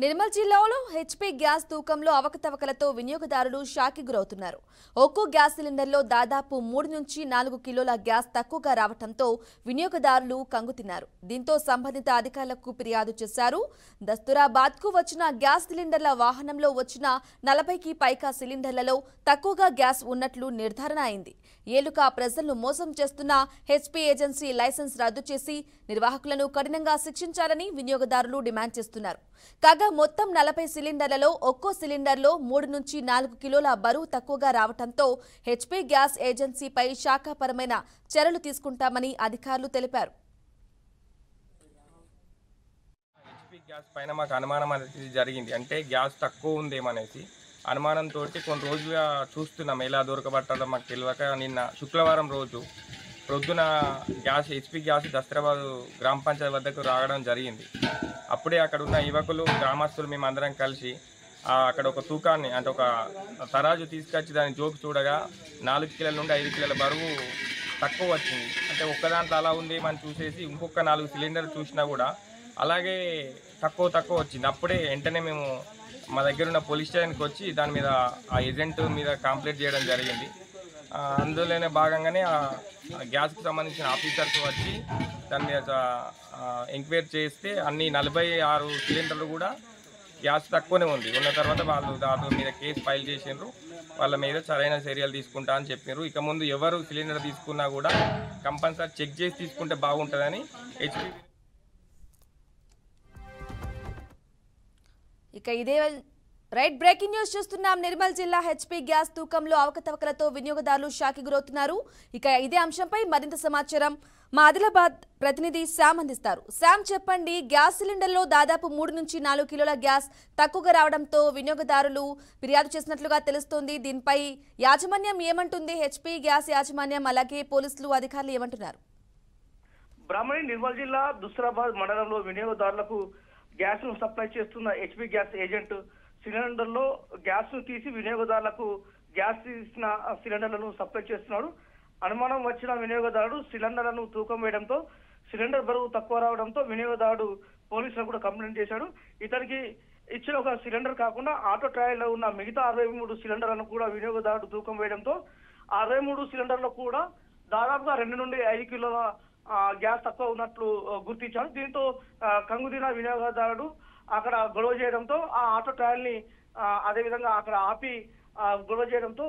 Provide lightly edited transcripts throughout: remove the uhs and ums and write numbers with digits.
నిర్మల్ జిల్లాలో HP gas తూకంలో అవకతవకలతో వినియోగదారులు షాక్కి గురవుతున్నారు. ఒక్కో గ్యాస్ సిలిండర్లో దాదాపు 3 నుంచి 4 కిలోల గ్యాస్ తక్కువగా రావడంతో వినియోగదారులు కంగుతిన్నారు. దీంతో సంబంధిత అధికారులకు ఫిర్యాదు చేశారు. దస్తూరాబాద్కు వచ్చిన గ్యాస్ సిలిండర్ల వాహనంలో వచ్చిన 40కి పైగా సిలిండర్లలో తక్కువగా గ్యాస్ ఉన్నట్లు నిర్ధారణ అయింది. ఏలుగా ప్రజలను మోసం చేస్తున్న హెచ్పీ ఏజెన్సీ లైసెన్స్ రద్దు చేసి నిర్వాహకులను కఠినంగా శిక్షించాలని వినియోగదారులు డిమాండ్ చేస్తున్నారు. కాగా మొత్తం 40 సిలిండర్లలో ఒక్కో సిలిండర్లో 3 నుంచి 4 కిలోల బరువు తక్కువగా రావడంతో హెచ్పీ గ్యాస్ ఏజెన్సీపై శాఖాపరమైన చర్యలు తీసుకుంటామని అధికారులు తెలిపారు. హెచ్పీ గ్యాస్ పైన మాకు అనుమానం అనేది జరిగింది. అంటే గ్యాస్ తక్కువ ఉందేమనేసి అనుమానంతో కొన్ని రోజులుగా చూస్తున్నాం. ఎలా దొరకబట్టడం మాకు తెలియక నిన్న శుక్రవారం రోజు ప్రొద్దున హెచ్పీ గ్యాస్ దస్తూరాబాద్ గ్రామ పంచాయతీ వద్దకు రావడం జరిగింది. అప్పుడే అక్కడ ఉన్న యువకులు గ్రామస్తులు మేము అందరం కలిసి అక్కడ ఒక తూకాన్ని అంటే ఒక తరాజు తీసుకొచ్చి దాన్ని జోకి చూడగా 4 కిలోల నుండి 5 కిలోల బరువు తక్కువ వచ్చింది. అంటే ఒక్కదాంట్లో అలా ఉంది మనం చూసేసి ఇంకొక 4 సిలిండర్లు చూసినా కూడా అలాగే తక్కువ వచ్చింది. అప్పుడే వెంటనే మేము మా దగ్గర ఉన్న పోలీస్ స్టేషన్కి వచ్చి దాని మీద ఆ ఏజెంట్ మీద కంప్లైంట్ చేయడం జరిగింది. అందులోనే భాగంగానే ఆ గ్యాస్కి సంబంధించిన ఆఫీసర్స్ వచ్చి దాని మీద ఎంక్వైరీ చేస్తే అన్ని 46 సిలిండర్లు కూడా గ్యాస్ తక్కువనే ఉంది. ఉన్న తర్వాత వాళ్ళు దాని మీద కేసు ఫైల్ చేసిండ్రు. వాళ్ళ మీద సరైన చర్యలు తీసుకుంటా అని చెప్పినారు. ఇక ముందు ఎవరు సిలిండర్ తీసుకున్నా కూడా కంపల్సరీ చెక్ చేసి తీసుకుంటే బాగుంటుందని హెచ్పీ. ఇక ఇదే రైట్ బ్రేకింగ్ న్యూస్ చూస్తున్నాం. నిర్మల్ జిల్లా హెచ్పీ గ్యాస్ తూకంలో అవకతవకలతో వినియోగదారులు షాక్కి గురవుతున్నారు. ఇక ఇదే అంశంపై మరింత సమాచారం మా ఆదిలాబాద్ ప్రతినిధి శామ్ అందిస్తారు. శామ్, చెప్పండి, గ్యాస్ సిలిండర్లో దాదాపు 3 నుంచి 4 కిలోల గ్యాస్ తక్కువగా రావడంతో వినియోగదారులు ఫిర్యాదు చేసినట్లుగా తెలుస్తోంది. దీనిపై యాజమాన్యం ఏమంటుంది? హెచ్పీ గ్యాస్ యాజమాన్యం అలాగే పోలీసులు అధికారులు ఏమంటున్నారు? బ్రాహ్మణి నిర్మల్ జిల్లా దస్తూరాబాద్ మండలంలో వినియోగదారులకు గ్యాస్ ను సప్లై చేస్తున్న హెచ్పీ గ్యాస్ ఏజెంట్ సిలిండర్లో గ్యాస్ ను తీసి వినియోగదారులకు గ్యాస్ తీసిన సిలిండర్లను సప్లై చేస్తున్నాడు. అనుమానం వచ్చిన వినియోగదారుడు సిలిండర్లను తూకం వేయడంతో సిలిండర్ బరువు తక్కువ రావడంతో వినియోగదారుడు పోలీసులకు కూడా కంప్లైంట్ చేశాడు. ఇతనికి ఇచ్చిన ఒక సిలిండర్ కాకుండా ఆటో ట్రాలీలో ఉన్న మిగతా 63 సిలిండర్లను కూడా వినియోగదారుడు తూకం వేయడంతో 63 సిలిండర్లు కూడా దాదాపుగా 2 నుండి 5 కిలోల గ్యాస్ తక్కువ ఉన్నట్లు గుర్తించాడు. దీంతో కంగుదిన వినియోగదారుడు అక్కడ గొడవ చేయడంతో ఆ ఆటో ట్రాలీని అదేవిధంగా అక్కడ ఆపి గొడవ చేయడంతో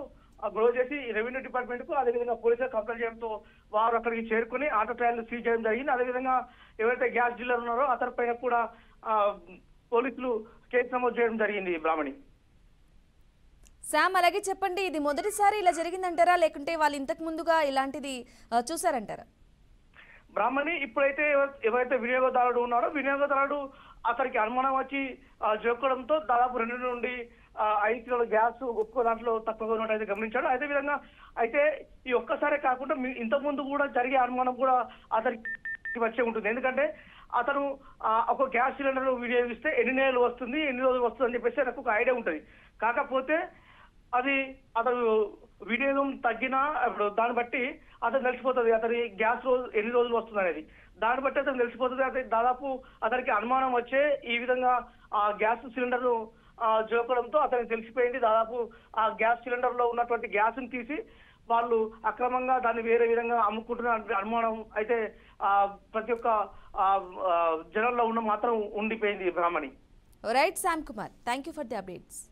గొడవ చేసి రెవెన్యూ డిపార్ట్మెంట్ కు అదేవిధంగా పోలీసులకు కంప్లైంట్ చేయడంతో వారు అక్కడికి చేరుకుని ఆటో ట్రాలీని సీజ్ చేయడం జరిగింది. అదేవిధంగా ఎవరైతే గ్యాస్ డీలర్ ఉన్నారో అతని పైన కూడా పోలీసులు కేసు నమోదు చేయడం జరిగింది. బ్రాహ్మణి, శామ్, అలాగే చెప్పండి, ఇది మొదటిసారి ఇలా జరిగిందంటారా లేకుంటే వాళ్ళు ఇంతకు ముందుగా ఇలాంటిది చూసారంటారా? బ్రాహ్మణి, ఇప్పుడైతే ఎవరైతే వినియోగదారుడు ఉన్నారో వినియోగదారుడు అతనికి అనుమానం వచ్చి జోకడంతో దాదాపు 2 నుండి 5 కిలోల గ్యాస్ ఒక్కో దాంట్లో తక్కువగా ఉన్నట్టు గమనించాడు. అదేవిధంగా అయితే ఈ ఒక్కసారే కాకుండా ఇంతకు ముందు కూడా జరిగే అనుమానం కూడా అతనికి వచ్చే ఉంటుంది. ఎందుకంటే అతను ఒక గ్యాస్ సిలిండర్ వినియోగిస్తే ఎన్ని నెలలు వస్తుంది, ఎన్ని రోజులు వస్తుంది అని చెప్పేసి నాకు ఒక ఐడియా ఉంటుంది. కాకపోతే అది అతను వినియోగం తగ్గినా ఇప్పుడు దాన్ని బట్టి అతను తెలిసిపోతుంది అతని గ్యాస్ ఎన్ని రోజులు వస్తుంది అనేది. దాన్ని బట్టి అతను తెలిసిపోతుంది. అతను దాదాపు అతనికి అనుమానం వచ్చే ఈ విధంగా ఆ గ్యాస్ సిలిండర్ జోకడంతో అతనికి తెలిసిపోయింది. దాదాపు ఆ గ్యాస్ సిలిండర్ లో ఉన్నటువంటి గ్యాస్ ని తీసి వాళ్ళు అక్రమంగా దాన్ని వేరే విధంగా అమ్ముకుంటున్న అనుమానం అయితే ప్రతి ఒక్క జనంలో ఉన్న మాత్రం ఉండిపోయింది. Brahmani, right Sham Kumar, thank you for the updates.